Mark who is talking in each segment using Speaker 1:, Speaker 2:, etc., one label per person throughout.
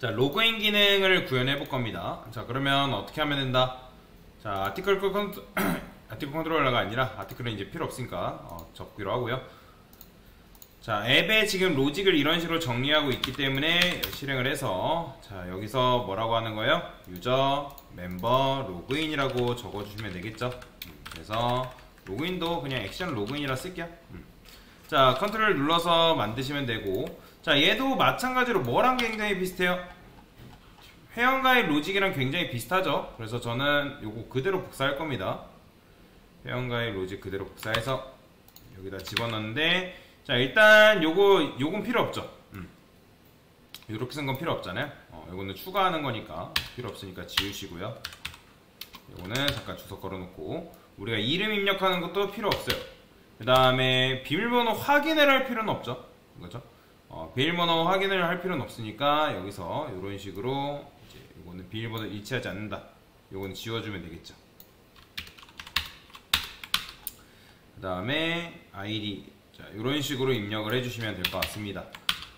Speaker 1: 자, 로그인 기능을 구현해 볼 겁니다. 자, 그러면 어떻게 하면 된다? 자, 아티클 컨트롤러가 아니라, 아티클은 이제 필요 없으니까 접기로 하고요. 자, 앱에 지금 로직을 이런 식으로 정리하고 있기 때문에 실행을 해서, 자, 여기서 뭐라고 하는 거예요? 유저, 멤버, 로그인이라고 적어주시면 되겠죠. 그래서 로그인도 그냥 액션 로그인이라 쓸게요. 자, 컨트롤 눌러서 만드시면 되고, 자, 얘도 마찬가지로 뭐랑 굉장히 비슷해요? 회원가입 로직이랑 굉장히 비슷하죠. 그래서 저는 요거 그대로 복사할 겁니다. 회원가입 로직 그대로 복사해서 여기다 집어넣는데, 자, 일단 요건 필요 없죠. 이렇게 쓴 건 필요 없잖아요. 요거는 추가하는 거니까 필요 없으니까 지우시고요. 요거는 잠깐 주소 걸어놓고, 우리가 이름 입력하는 것도 필요 없어요. 그 다음에 비밀번호 확인을 할 필요는 없죠. 그죠? 비밀번호 확인을 할 필요는 없으니까 여기서 이런 식으로 이제 요거는 비밀번호 일치하지 않는다. 요거는 지워주면 되겠죠. 그 다음에 아이디, 자, 이런 식으로 입력을 해주시면 될 것 같습니다.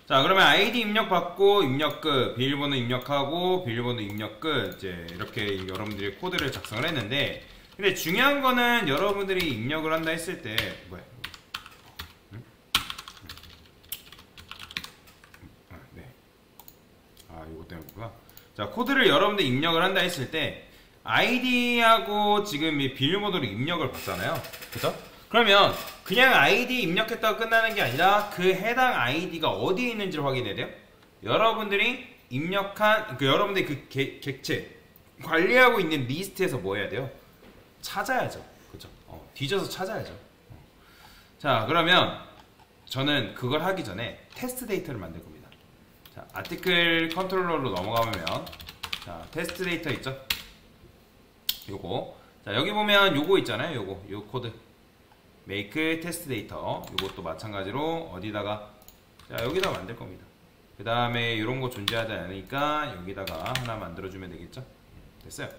Speaker 1: 자, 그러면 아이디 입력 받고 입력 끝, 비밀번호 입력하고 비밀번호 입력 끝, 이제 이렇게 여러분들이 코드를 작성을 했는데, 근데 중요한 거는 여러분들이 입력을 한다 했을 때, 뭐야? 네. 이거 때문이구나. 자, 코드를 여러분들 입력을 한다 했을 때, 아이디하고 지금 이 비밀번호를 입력을 받잖아요. 그죠? 그러면 그냥 아이디 입력했다고 끝나는 게 아니라 그 해당 아이디가 어디에 있는지를 확인해야 돼요. 여러분들이 입력한, 여러분들이 그 객체, 관리하고 있는 리스트에서 뭐 해야 돼요? 찾아야죠. 그죠? 뒤져서 찾아야죠. 자, 그러면 저는 그걸 하기 전에 테스트 데이터를 만들 겁니다. 자, 아티클 컨트롤러로 넘어가면, 자, 테스트 데이터 있죠? 요거. 자, 여기 보면 요거 있잖아요. 요 코드. make test 데이터. 요것도 마찬가지로 어디다가, 자, 여기다 만들 겁니다. 그 다음에 이런 거 존재하지 않으니까 여기다가 하나 만들어주면 되겠죠? 됐어요.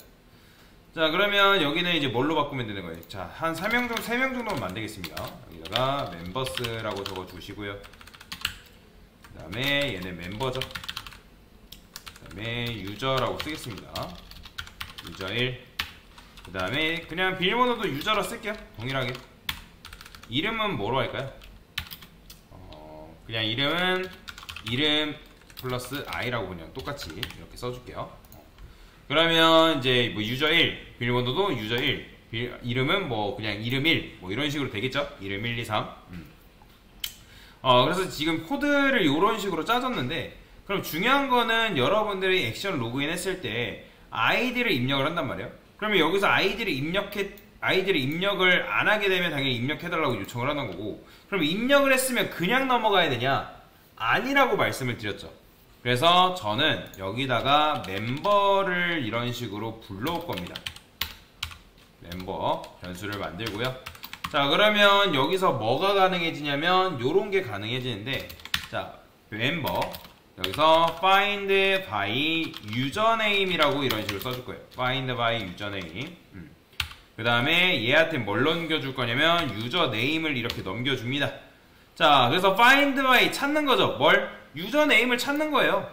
Speaker 1: 자, 그러면 여기는 이제 뭘로 바꾸면 되는 거예요? 자, 한 3명 정도만 만들겠습니다. 여기다가 멤버스라고 적어주시고요. 그 다음에 얘는 멤버죠. 그 다음에 유저라고 쓰겠습니다. 유저 1. 그 다음에 그냥 비밀번호도 유저로 쓸게요. 동일하게. 이름은 뭐로 할까요? 그냥 이름은 이름 플러스 i라고 그냥 똑같이 이렇게 써줄게요. 그러면 이제 뭐 유저 1, 비밀번호도 유저 1, 이름은 뭐 그냥 이름 1, 뭐 이런 식으로 되겠죠? 이름 1, 2, 3. 그래서 지금 코드를 이런 식으로 짜줬는데, 그럼 중요한 거는 여러분들이 액션 로그인 했을 때 아이디를 입력을 한단 말이에요. 그러면 여기서 아이디를 입력을 안 하게 되면 당연히 입력해달라고 요청을 하는 거고, 그럼 입력을 했으면 그냥 넘어가야 되냐? 아니라고 말씀을 드렸죠. 그래서 저는 여기다가 멤버를 이런 식으로 불러올 겁니다. 멤버 변수를 만들고요. 자, 그러면 여기서 뭐가 가능해지냐면 요런 게 가능해지는데, 자, 멤버 여기서 find by username이라고 이런 식으로 써줄 거예요. find by username. 그 다음에 얘한테 뭘 넘겨줄 거냐면 유저네임을 이렇게 넘겨줍니다. 자, 그래서 find by 찾는 거죠. 뭘? 유저네임을 찾는 거예요.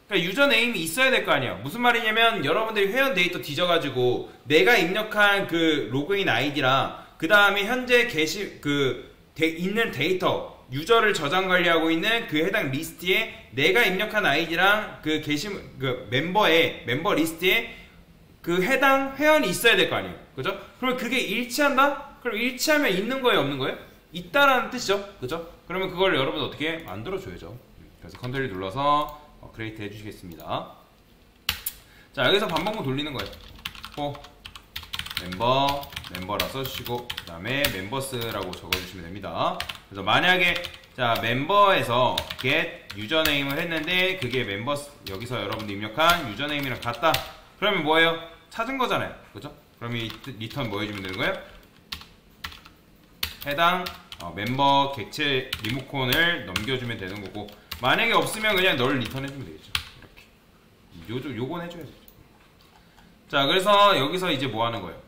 Speaker 1: 그러니까 유저네임이 있어야 될 거 아니에요. 무슨 말이냐면 여러분들이 회원 데이터 뒤져가지고 내가 입력한 그 로그인 아이디랑 그 다음에 현재 있는 데이터, 유저를 저장 관리하고 있는 그 해당 리스트에 내가 입력한 아이디랑 그 멤버 리스트에 그 해당 회원이 있어야 될 거 아니에요. 그죠? 그러면 그게 일치한다? 그럼 일치하면 있는 거예요, 없는 거예요? 있다라는 뜻이죠. 그죠? 그러면 그걸 여러분 어떻게 만들어줘야죠. 그래서 컨트롤 눌러서 크리에이트 해주시겠습니다. 자, 여기서 반복문 돌리는 거예요. 멤버라 써주시고, 그 다음에 멤버스라고 적어주시면 됩니다. 그래서 만약에 자, 멤버에서 get 유저네임을 했는데 그게 멤버스, 여기서 여러분들 입력한 유저네임이랑 같다. 그러면 뭐예요? 찾은 거잖아요. 그죠? 그럼 이 리턴 뭐 해주면 되는 거예요? 해당 멤버 객체 리모컨을 넘겨주면 되는 거고, 만약에 없으면 그냥 널 리턴 해주면 되겠죠. 이렇게 요건 해줘야죠. 자, 그래서 여기서 이제 뭐 하는 거예요?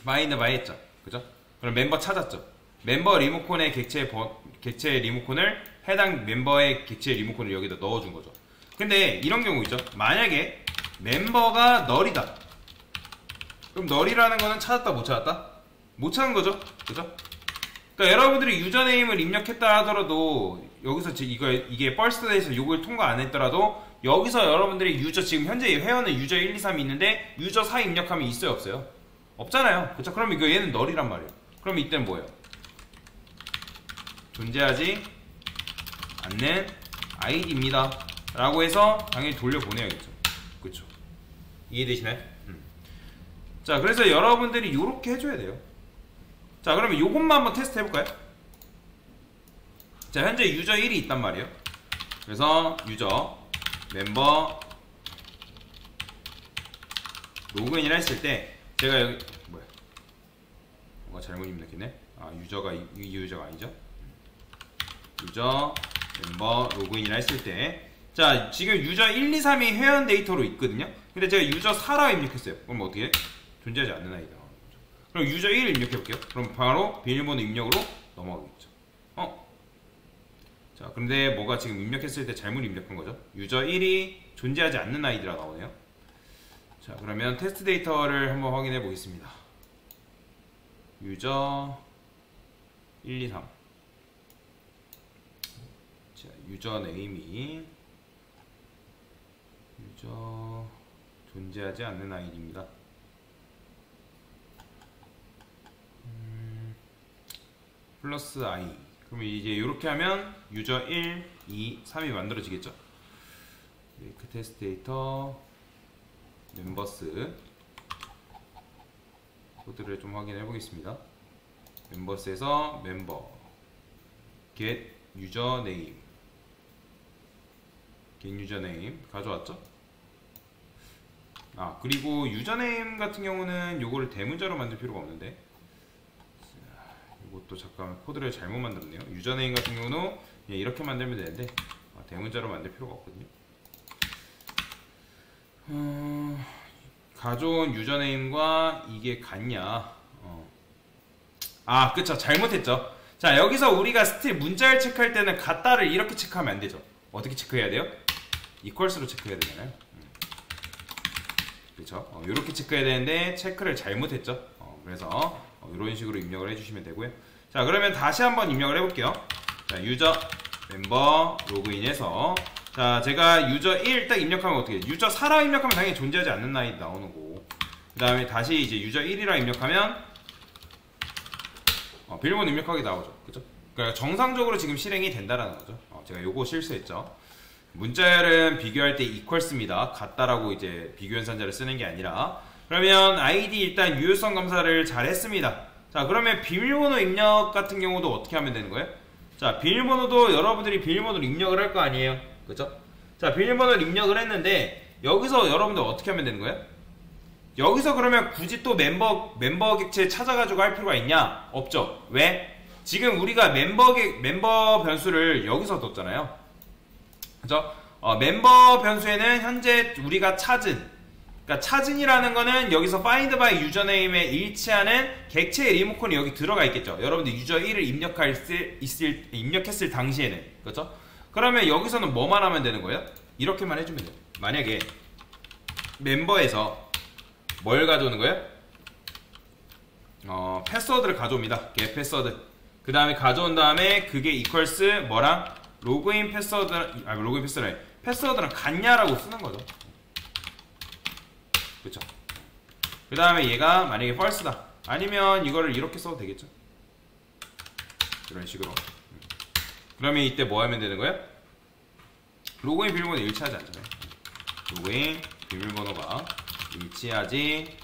Speaker 1: find by 했죠. 그죠? 그럼 멤버 찾았죠. 멤버 리모컨의 객체 리모컨을 해당 멤버의 객체 리모컨을 여기다 넣어준 거죠. 근데 이런 경우 있죠. 만약에 멤버가 널이다. 그럼 널이라는 거는 찾았다 못 찾았다? 못 찾은 거죠. 그죠? 그러니까 여러분들이 유저네임을 입력했다 하더라도 여기서 이게 벌스트에서 요걸 통과 안 했더라도 여기서 여러분들이 유저 지금 현재 회원은 유저 1, 2, 3이 있는데 유저 4 입력하면 있어요 없어요? 없잖아요. 그쵸? 그럼 이거 얘는 널이란 말이에요. 그럼 이때는 뭐예요? 존재하지 않는 아이디입니다 라고 해서 당연히 돌려보내야겠죠. 그쵸? 이해되시나요? 자, 그래서 여러분들이 요렇게 해줘야 돼요. 자, 그러면 요것만 한번 테스트 해볼까요? 자, 현재 유저 1이 있단 말이에요. 그래서 유저 멤버 로그인을 했을 때 제가 여기 뭐야? 뭔가 잘못 입력했네. 아, 유저가 이 유저가 아니죠? 유저 멤버 로그인을 했을 때 자, 지금 유저 1, 2, 3이 회원 데이터로 있거든요. 근데 제가 유저 4라 입력했어요. 그럼 어떻게 해? 존재하지 않는 아이다. 그럼 유저 1을 입력해볼게요. 그럼 바로 비밀번호 입력으로 넘어가겠죠. 자, 근데 뭐가 지금 입력했을 때 잘못 입력한 거죠? 유저 1이 존재하지 않는 아이디라 나오네요. 자, 그러면 테스트 데이터를 한번 확인해 보겠습니다. 유저 1, 2, 3. 자, 유저 네임이 유저 존재하지 않는 아이디입니다. 플러스 i. 그러면 이제 이렇게 하면 유저 1, 2, 3이 만들어지겠죠. 그 테스트 데이터 멤버스 코드를 좀 확인해 보겠습니다. 멤버스에서 멤버 get username 가져왔죠. 아, 그리고 유저네임 같은 경우는 요거를 대문자로 만들 필요가 없는데, 이것도 잠깐 코드를 잘못 만들었네요. 유저네임 같은 경우는 이렇게 만들면 되는데 대문자로 만들 필요가 없거든요. 가져온 유저네임과 이게 같냐? 아, 그쵸, 잘못했죠. 자, 여기서 우리가 스틸 문자를 체크할 때는 같다를 이렇게 체크하면 안 되죠. 어떻게 체크해야 돼요? 이퀄스로 체크해야 되잖아요. 그쵸? 이렇게 체크해야 되는데 체크를 잘못했죠. 그래서 이런 식으로 입력을 해주시면 되고요. 자, 그러면 다시 한번 입력을 해볼게요. 자, 유저 멤버 로그인해서 자, 제가 유저 1 딱 입력하면 어떻게 해요? 유저 4라 입력하면 당연히 존재하지 않는 아이디 나오는 거고, 그 다음에 다시 이제 유저 1이라 입력하면 비밀번호 입력하기 나오죠. 그죠? 그러니까 정상적으로 지금 실행이 된다라는 거죠. 제가 요거 실수했죠. 문자열은 비교할 때 equals입니다. 같다라고 이제 비교 연산자를 쓰는 게 아니라. 그러면 아이디 일단 유효성 검사를 잘 했습니다. 자, 그러면 비밀번호 입력 같은 경우도 어떻게 하면 되는 거예요? 자, 비밀번호도 여러분들이 비밀번호를 입력을 할 거 아니에요. 그죠? 자, 비밀번호를 입력을 했는데 여기서 여러분들 어떻게 하면 되는 거예요? 여기서 그러면 굳이 또 멤버 객체 찾아가지고 할 필요가 있냐? 없죠. 왜? 지금 우리가 멤버 변수를 여기서 뒀잖아요. 그죠? 멤버 변수에는 현재 우리가 그러니까 찾은이라는 거는 여기서 find by 유저네임에 일치하는 객체의 리모컨이 여기 들어가 있겠죠. 여러분들 유저 1을 입력했을 당시에는. 그렇죠? 그러면 여기서는 뭐만 하면 되는 거예요? 이렇게만 해주면 돼요. 만약에 멤버에서 뭘 가져오는 거예요? 패스워드를 가져옵니다. get 패스워드. 그 다음에 가져온 다음에 그게 equals 뭐랑? 로그인 패스워드랑 같냐라고 쓰는 거죠. 그쵸? 그 다음에 얘가 만약에 false다. 아니면 이거를 이렇게 써도 되겠죠. 이런 식으로. 그러면 이때 뭐 하면 되는 거예요? 로그인 비밀번호 일치하지 않잖아요. 로그인 비밀번호가 일치하지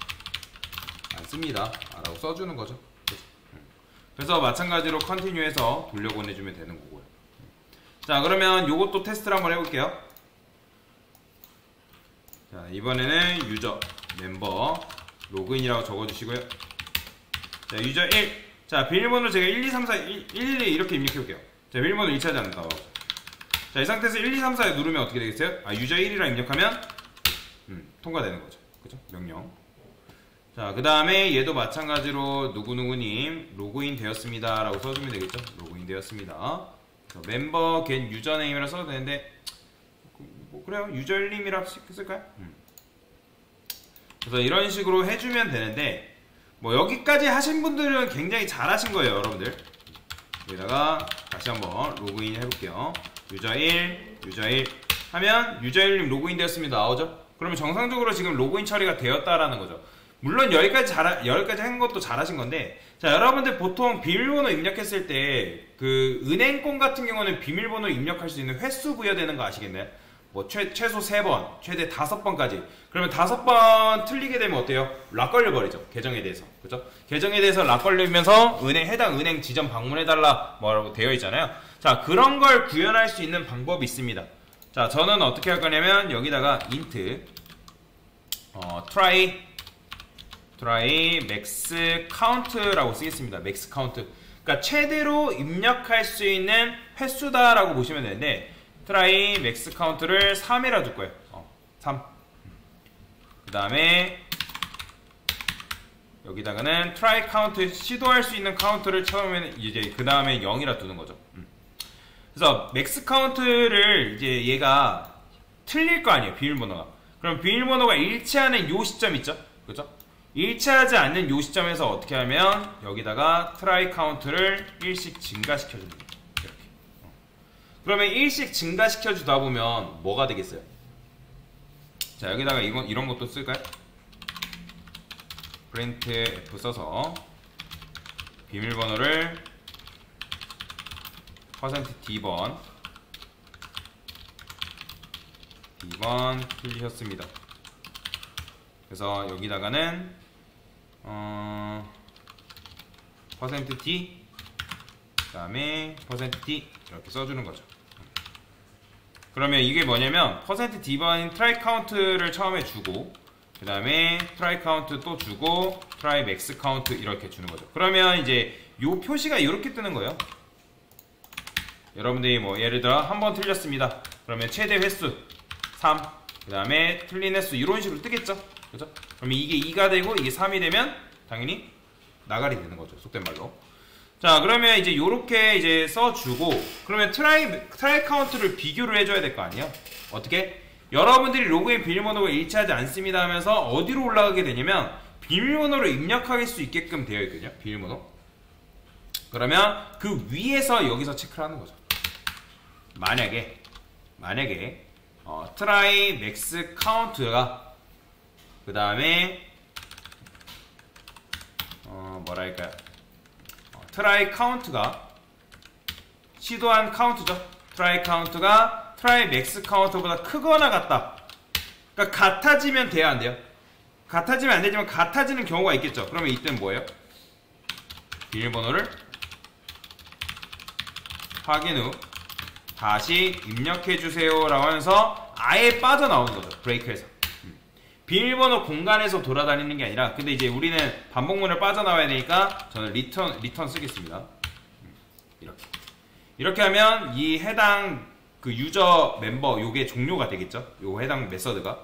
Speaker 1: 않습니다 라고 써주는 거죠. 그래서 마찬가지로 컨티뉴해서 돌려보내주면 되는 거고요. 자, 그러면 요것도 테스트를 한번 해볼게요. 자, 이번에는 유저 멤버 로그인이라고 적어주시고요. 자, 유저 1. 자, 비밀번호 제가 1, 2, 3, 4, 1, 1, 2 이렇게 입력해볼게요. 자, 비밀번호 일치하지 않는다. 자, 이 상태에서 1, 2, 3, 4에 누르면 어떻게 되겠어요? 아, 유저 1이라 입력하면 통과되는 거죠. 그죠? 명령. 자, 그 다음에 얘도 마찬가지로 누구누구님 로그인 되었습니다 라고 써주면 되겠죠. 로그인 되었습니다. 멤버 get 유저네임이라 써도 되는데 뭐 그래요. 유저 1님이라 쓸까요? 그래서 이런 식으로 해주면 되는데 뭐 여기까지 하신 분들은 굉장히 잘하신 거예요, 여러분들. 여기다가 다시 한번 로그인 해볼게요. 유저 1 하면 유저 1님 로그인 되었습니다. 나오죠? 그러면 정상적으로 지금 로그인 처리가 되었다라는 거죠. 물론 여기까지 한 것도 잘하신 건데, 자, 여러분들 보통 비밀번호 입력했을 때 그 은행권 같은 경우는 비밀번호 입력할 수 있는 횟수 부여되는 거 아시겠나요? 뭐 최소 3번, 최대 5번까지. 그러면 5번 틀리게 되면 어때요? 락 걸려버리죠. 계정에 대해서. 그죠? 계정에 대해서 락 걸리면서 해당 은행 지점 방문해달라 뭐라고 되어 있잖아요. 자, 그런 걸 구현할 수 있는 방법이 있습니다. 자, 저는 어떻게 할 거냐면 여기다가 int try max count라고 쓰겠습니다. max count. 그러니까 최대로 입력할 수 있는 횟수다라고 보시면 되는데, try max count를 3이라 둘 거예요. 3. 그 다음에 여기다가는 try count, 시도할 수 있는 카운트를 처음에는 이제 그 다음에 0이라 두는 거죠. 그래서 max count를 이제 얘가 틀릴 거 아니에요, 비밀번호가. 그럼 비밀번호가 일치하는 요 시점 있죠? 그죠? 일치하지 않는 요 시점에서 어떻게 하면 여기다가 try count를 1씩 증가시켜줍니다. 이렇게. 그러면 1씩 증가시켜주다 보면 뭐가 되겠어요? 자, 여기다가 이런 것도 쓸까요? printf 써서 비밀번호를 %d번 틀리셨습니다. 그래서 여기다가는 %d 그 다음에 %d 이렇게 써주는 거죠. 그러면 이게 뭐냐면 %d번인 try count를 처음에 주고, 그 다음에 try count 또 주고 try max count 이렇게 주는 거죠. 그러면 이제 요 표시가 이렇게 뜨는 거예요. 여러분들이 뭐 예를 들어 한 번 틀렸습니다. 그러면 최대 횟수 3, 그 다음에 틀린 횟수 이런 식으로 뜨겠죠. 그죠? 그러면 이게 2가 되고 이게 3이 되면 당연히 나가리 되는 거죠. 속된 말로. 자, 그러면 이제 요렇게 이제 써주고, 그러면 트라이 카운트를 비교를 해줘야 될 거 아니에요? 어떻게? 여러분들이 로그인 비밀번호가 일치하지 않습니다 하면서 어디로 올라가게 되냐면 비밀번호를 입력할 수 있게끔 되어 있거든요. 비밀번호. 그러면 그 위에서 여기서 체크를 하는 거죠. 만약에 try max count가 그 다음에 뭐랄까요, try count가 시도한 카운트죠. try count가 try max count보다 크거나 같다. 그러니까 같아지면 돼야 안 돼요? 같아지면 안 되지만 같아지는 경우가 있겠죠. 그러면 이때는 뭐예요? 비밀번호를 확인 후 다시 입력해주세요 라고 하면서 아예 빠져나오는 거죠. 브레이크에서. 비밀번호 공간에서 돌아다니는 게 아니라, 근데 이제 우리는 반복문을 빠져나와야 되니까 저는 리턴 쓰겠습니다. 이렇게 하면 이 해당 그 유저 멤버 요게 종료가 되겠죠. 요 해당 메서드가.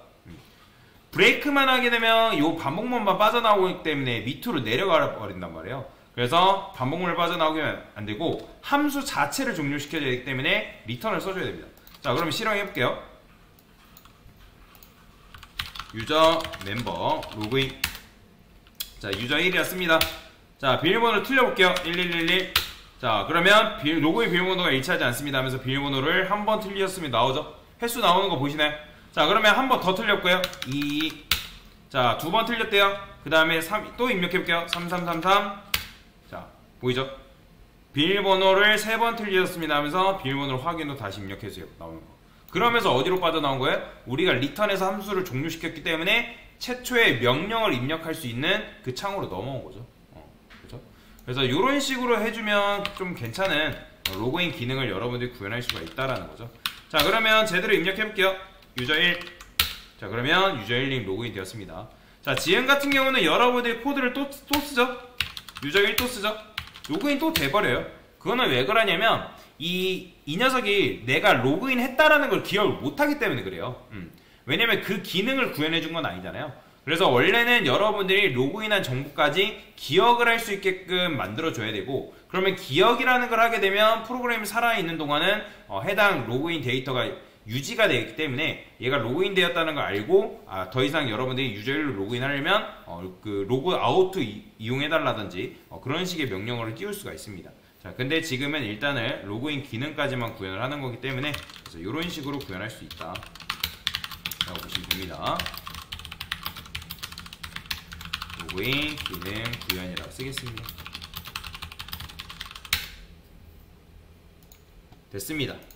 Speaker 1: 브레이크만 하게 되면 요 반복문만 빠져나오기 때문에 밑으로 내려가 버린단 말이에요. 그래서 반복문을 빠져나오면 안 되고 함수 자체를 종료시켜야 되기 때문에 리턴을 써줘야 됩니다. 자, 그럼 실행해 볼게요. 유저 멤버 로그인. 자, 유저 1이었습니다. 자, 비밀번호를 틀려볼게요. 1111. 자, 그러면 로그인 비밀번호가 일치하지 않습니다 하면서 비밀번호를 한 번 틀리셨으면 나오죠. 횟수 나오는 거 보시나요? 자, 그러면 한 번 더 틀렸고요. 2. 자, 2번 틀렸대요. 그 다음에 3 또 입력해볼게요. 3333. 자, 보이죠? 비밀번호를 3번 틀리셨습니다 하면서 비밀번호를 확인 후 다시 입력해주세요. 나오는 거. 그러면서 어디로 빠져나온 거예요? 우리가 리턴에서 함수를 종료시켰기 때문에 최초의 명령을 입력할 수 있는 그 창으로 넘어온 거죠. 그렇죠? 그래서 이런 식으로 해주면 좀 괜찮은 로그인 기능을 여러분들이 구현할 수가 있다라는 거죠. 자, 그러면 제대로 입력해 볼게요. 유저 1. 자, 그러면 유저 1님 로그인 되었습니다. 자, 지금 같은 경우는 여러분들이 코드를 또 쓰죠. 유저 1 또 쓰죠. 로그인 또 돼버려요. 그거는 왜 그러냐면 이 녀석이 내가 로그인 했다라는 걸 기억을 못하기 때문에 그래요. 왜냐면 그 기능을 구현해 준 건 아니잖아요. 그래서 원래는 여러분들이 로그인한 정보까지 기억을 할 수 있게끔 만들어 줘야 되고, 그러면 기억이라는 걸 하게 되면 프로그램이 살아있는 동안은 해당 로그인 데이터가 유지가 되어 있기 때문에 얘가 로그인 되었다는 걸 알고 더 이상 여러분들이 유저 1로 로그인하려면 그 로그 아웃 이용해달라든지 그런 식의 명령어를 띄울 수가 있습니다. 자, 근데 지금은 일단은 로그인 기능까지만 구현을 하는 거기 때문에 그래서 이런 식으로 구현할 수 있다 라고 보시면 됩니다. 로그인 기능 구현이라고 쓰겠습니다. 됐습니다.